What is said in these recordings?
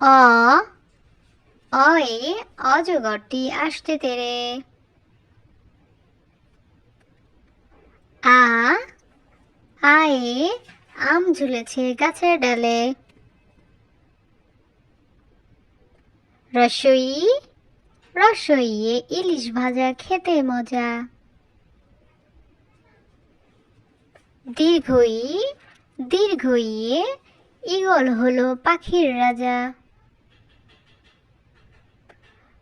অ অয়ে অজগরটি আসতে তেরে। আ আয়ে আম ঝুলেছে গাছের ডালে। রসই রসইয়ে ইলিশ ভাজা খেতে মজা। দীর্ঘই দীর্ঘইয়ে ঈগল হলো পাখির রাজা।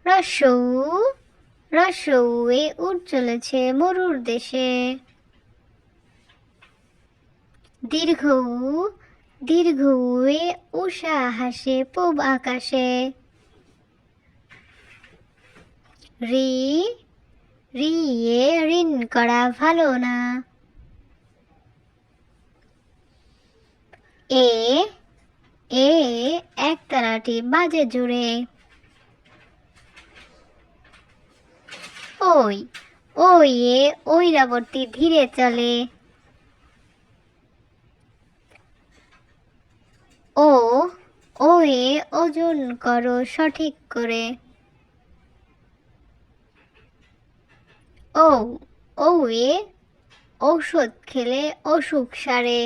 রসৌ রসৌয়ে উট চলেছে মরুর দেশে। দীর্ঘ দীর্ঘয়ে উষা হাসে পূব আকাশে। রি রিয়ে ঋণ করা ভালো না। এ এ একতারাটি বাজে জুড়ে। ওই ওয়ে ঐরাবতী ধীরে চলে। ও ওয়ে ওজন করো সঠিক করে। ঔ ওয়ে ঔষধ খেলে অসুখ সারে।